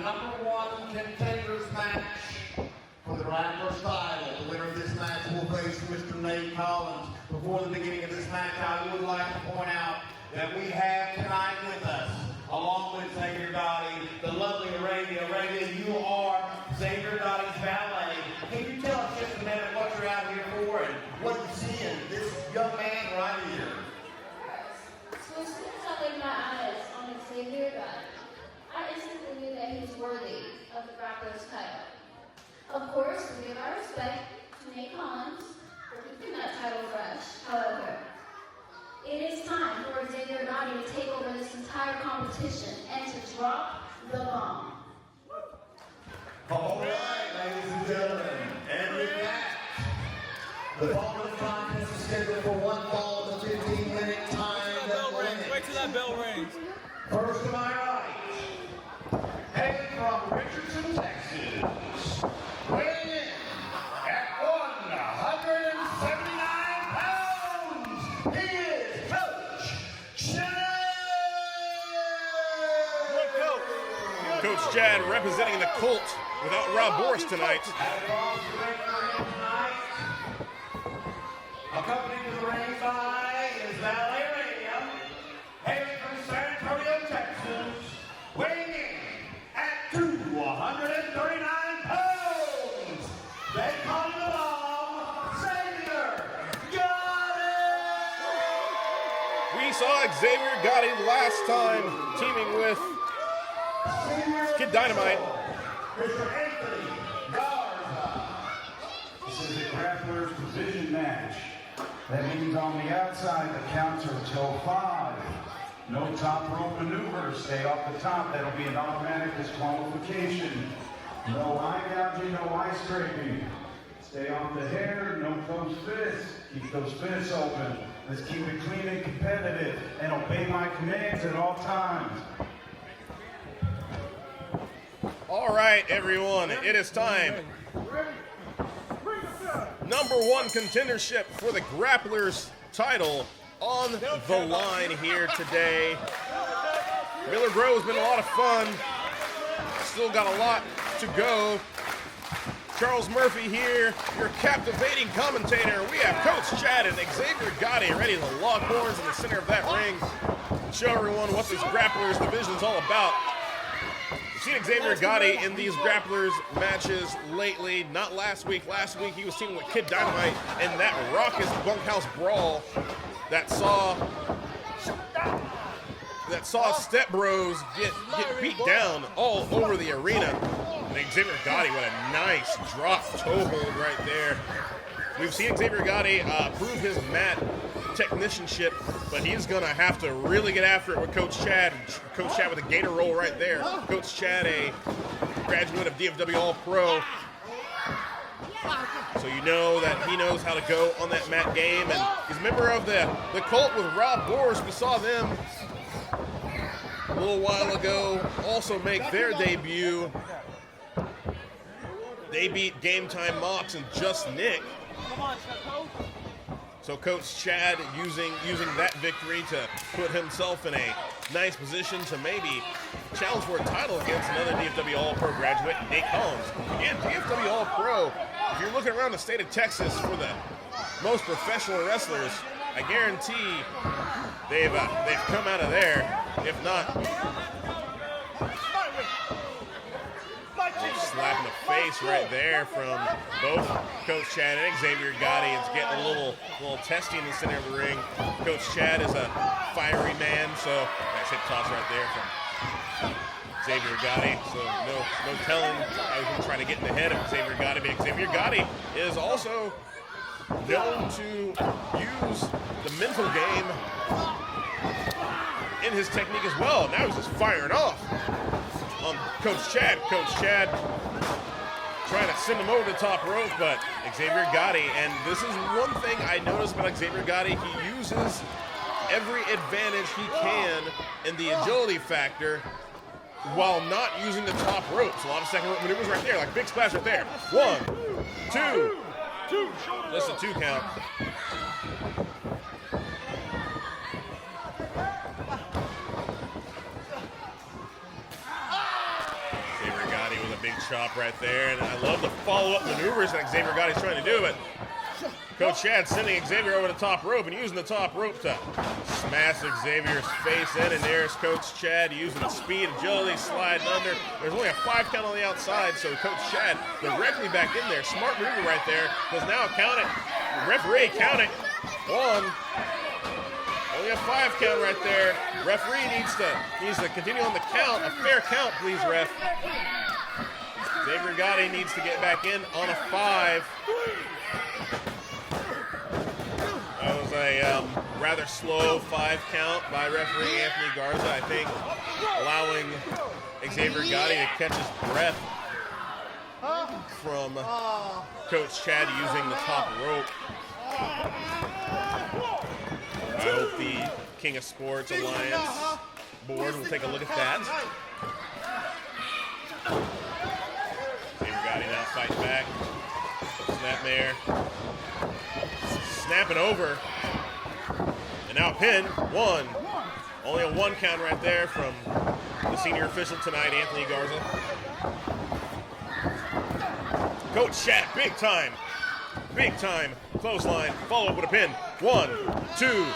#1 contenders match for the Grappler title. The winner of this match will face Mr. Nate Collins. Before the beginning of this match, I would like to point out that we have tonight with us, along with Xavier Gotti, the lovely Arabia. Arabia, you are Xavier Gotti's valet. Can you tell us just a minute what you're out here for and what you see in this young man right here? So as soon as I laid my eyes on Xavier Gotti, I instantly knew that he's worthy of the Grappler's title. Of course, we give our respect to Nate Collins for keeping that title fresh. However, it is time for Xavier Gotti to take over this entire competition and to drop the bomb. All right, ladies and gentlemen, and with that, the fall of the contest is scheduled for one fall of the 15-minute time limit. Wait till that bell rings. First to my right, hailing from Richardson, Texas, weighing in at 179 pounds, he is Coach Chad. Coach Chad representing the Colt without Rob Boris tonight. Accompanied to the ringside is Valet Radio, hailing from San Antonio, Texas, weighing in at 239 pounds. They call him along, Xavier Gotti. We saw Xavier Gotti last time teaming with Kid Dynamite. Mr. Anthony Garza. This is a Grappler's division match. That means on the outside, the counts are until 5. No top rope maneuvers. Stay off the top. That'll be an automatic disqualification. No eye gouging, no eye scraping. Stay off the hair, no closed fists. Keep those fists open. Let's keep it clean and competitive and obey my commands at all times. All right, everyone, it is time. #1 contendership for the Grappler's title on the line here today. Miller Grove's been a lot of fun. Still got a lot to go. Charles Murphy here, your captivating commentator. We have Coach Chad and Xavier Gotti ready to lock horns in the center of that ring. Show everyone what this Grappler's division is all about. We've seen Xavier Gotti in these Grapplers matches lately, not last week. Last week he was teaming with Kid Dynamite in that raucous bunkhouse brawl that saw Step Bros get beat down all over the arena. And Xavier Gotti with a nice drop toe hold right there. We've seen Xavier Gotti prove his mat technicianship, but he's going to have to really get after it with Coach Chad. Coach Chad with a gator roll right there. Coach Chad, a graduate of DFW All-Pro. So you know that he knows how to go on that mat game. And he's a member of the Cult with Rob Boris. We saw them a little while ago also make their debut. They beat Game Time Mox and Just Nick. So Coach Chad using that victory to put himself in a nice position to maybe challenge for a title against another DFW All-Pro graduate, Nate Collins. Again, DFW All-Pro, if you're looking around the state of Texas for the most professional wrestlers, I guarantee they've come out of there. If not, slap in the face right there from both Coach Chad and Xavier Gotti. It's getting a little testy in the center of the ring. Coach Chad is a fiery man, so nice hip toss right there from Xavier Gotti. So no telling I was going to try to get in the head of Xavier Gotti, but Xavier Gotti is also known to use the mental game in his technique as well. Now he's just firing off on Coach Chad. Coach Chad trying to send him over the top rope, but Xavier Gotti, and this is one thing I noticed about Xavier Gotti, he uses every advantage he can in the agility factor while not using the top ropes. A lot of second rope maneuvers right there, like big splash right there. 1, 2, just a 2 count. Xavier Big chop right there, and I love the follow-up maneuvers that Xavier Gotti's trying to do, but Coach Chad sending Xavier over the top rope and using the top rope to smash Xavier's face in, and there's Coach Chad using the speed, agility, sliding under. There's only a 5 count on the outside, so Coach Chad directly back in there. Smart maneuver right there, because now count it. The referee count it. 1. Only a 5 count right there. Referee needs to continue on the count. A fair count, please, ref. Xavier Gotti needs to get back in on a 5. That was a rather slow 5 count by referee Anthony Garza, I think, allowing Xavier Gotti to catch his breath from Coach Chad using the top rope. I hope the King of Sports Alliance board will take a look at that. Xavier Gotti now fighting back. Snapmare. Snapping over. And now a pin. 1. Only a 1 count right there from the senior official tonight, Anthony Garza. Coach Chad, big time. Big time. Clothesline. Follow up with a pin. 1, 2.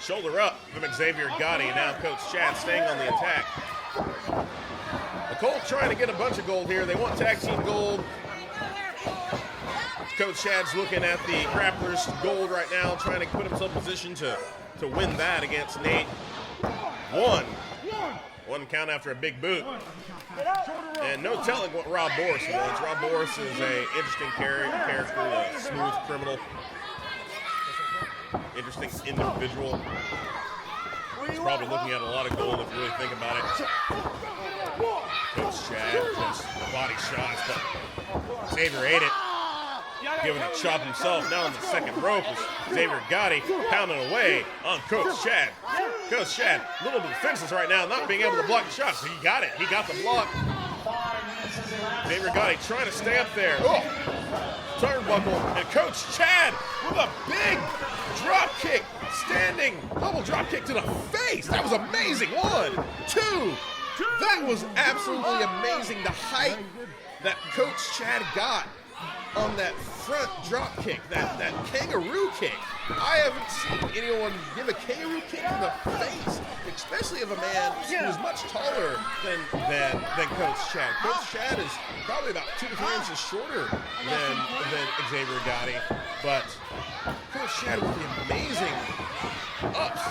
Shoulder up from Xavier Gotti. Now Coach Chad staying on the attack. The Colts trying to get a bunch of gold here. They want tag team gold. Coach Chad's looking at the Grapplers gold right now, trying to put himself in position to win that against Nate. 1. 1 count after a big boot. And no telling what Rob Boris wants. Rob Boris is an interesting character, a smooth criminal. Interesting individual. He's probably looking at a lot of gold if you really think about it. Coach Chad just body shots, but Xavier ate it. Giving a chop himself. Now on the second rope is Xavier Gotti pounding away on Coach Chad. Coach Chad, a little defenseless right now, not being able to block the shots. He got it. He got the block. Xavier Gotti trying to stay up there. Oh, turnbuckle. And Coach Chad with a big drop kick. Standing double drop kick to the face. That was amazing. 1, 2. That was absolutely amazing. The height that Coach Chad got on that front drop kick, that kangaroo kick. I haven't seen anyone give a kangaroo kick in the face, especially of a man who's much taller than Coach Chad. Coach Chad is probably about 2 to 3 inches shorter than Xavier Gotti, but Coach Chad with the amazing ups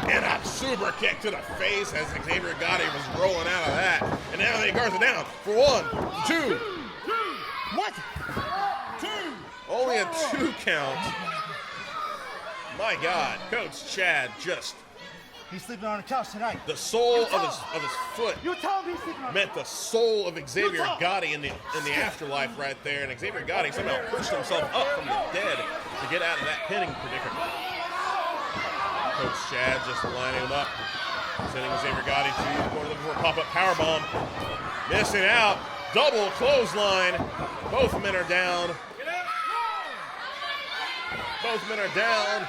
and a super kick to the face as Xavier Gotti was rolling out of that. And now they guards it down for 1, 2. What? 2. Only a 2 count. My God, Coach Chad just. He's sleeping on the couch tonight. The sole of his foot You tell him he's sleeping on meant the soul of Xavier Gotti in the afterlife right there, and Xavier Gotti somehow pushed himself up from the dead to get out of that pinning predicament. Coach Chad just lining him up, sending Xavier Gotti to the corner looking for a pop-up powerbomb. Missing out. Double clothesline. Both men are down. Both men are down.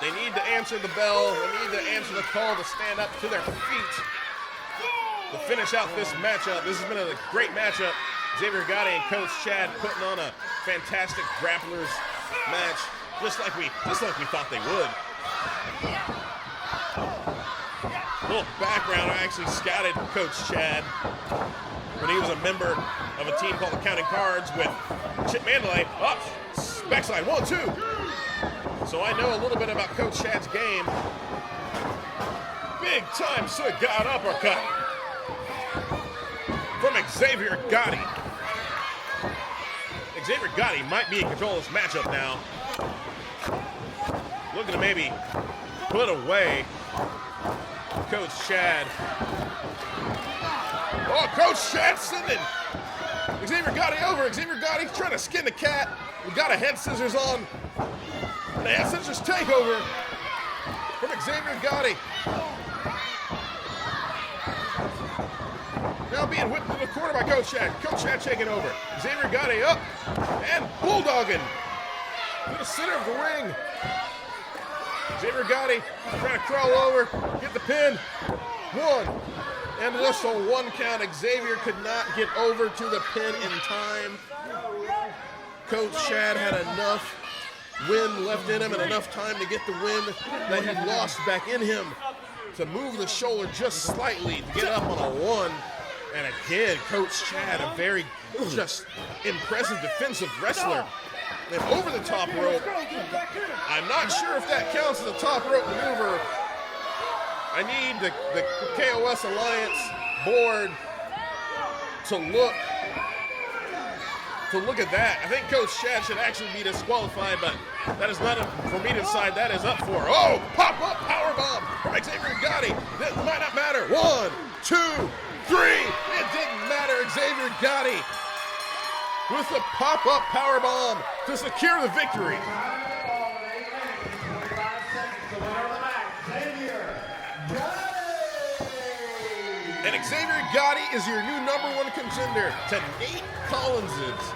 They need to answer the bell. They need to answer the call to stand up to their feet to finish out this matchup. This has been a great matchup. Xavier Gotti and Coach Chad putting on a fantastic grapplers match, just like we thought they would. A little background, I actually scouted Coach Chad when he was a member of a team called the Counting Cards with Chip Mandalay. Up, backside, 1, 2. So I know a little bit about Coach Chad's game. Big time Sagat uppercut from Xavier Gotti. Xavier Gotti might be in control of this matchup now. Looking to maybe put away Coach Chad. Oh, Coach Chad sending Xavier Gotti over. Xavier Gotti trying to skin the cat. We got a head scissors on. The head scissors takeover from Xavier Gotti. Now being whipped to the corner by Coach Chad. Coach Chad taking over. Xavier Gotti up and bulldogging to the center of the ring. Xavier Gotti trying to crawl over, get the pin. 1. And just a 1 count. Xavier could not get over to the pin in time. Coach Chad had enough wind left in him and enough time to get the wind that he lost back in him to move the shoulder just slightly to get up on a 1. And again, Coach Chad, a very just impressive defensive wrestler. And over the top rope, I'm not sure if that counts as a top rope maneuver. I need the KOS Alliance board to look at that. I think Coach Chad should actually be disqualified, but that is not for me to decide. That is up for. Oh, pop-up powerbomb from Xavier Gotti. That might not matter. 1, 2, 3. It didn't matter. Xavier Gotti with the pop-up powerbomb to secure the victory. And Xavier Gotti is your new #1 contender to Nate Collins'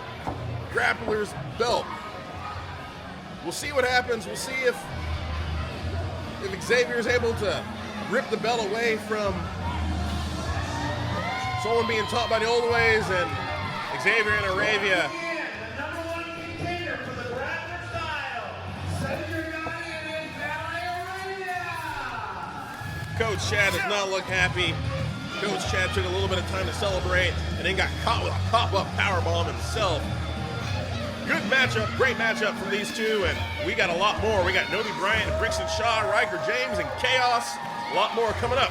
Grappler's belt. We'll see what happens. We'll see if Xavier is able to rip the belt away from someone being taught by the old ways, and Xavier and Arabia. The #1 contender for the Grappler style, Xavier Gotti and Arabia. Coach Chad does not look happy. Coach Chad took a little bit of time to celebrate and then got caught with a pop-up powerbomb himself. Good matchup, great matchup from these two, and we got a lot more. We got Noby Bryant, Brixton Shaw, Riker James, and Chaos. A lot more coming up.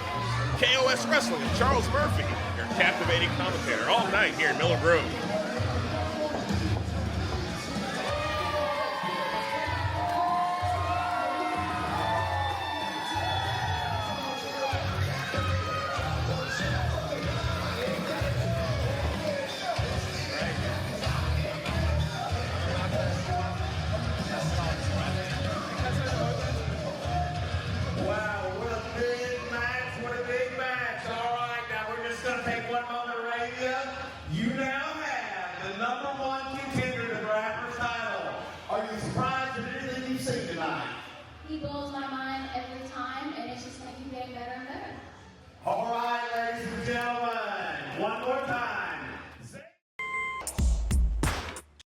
KOS Wrestling and Charles Murphy, your captivating commentator all night here in Miller Grove.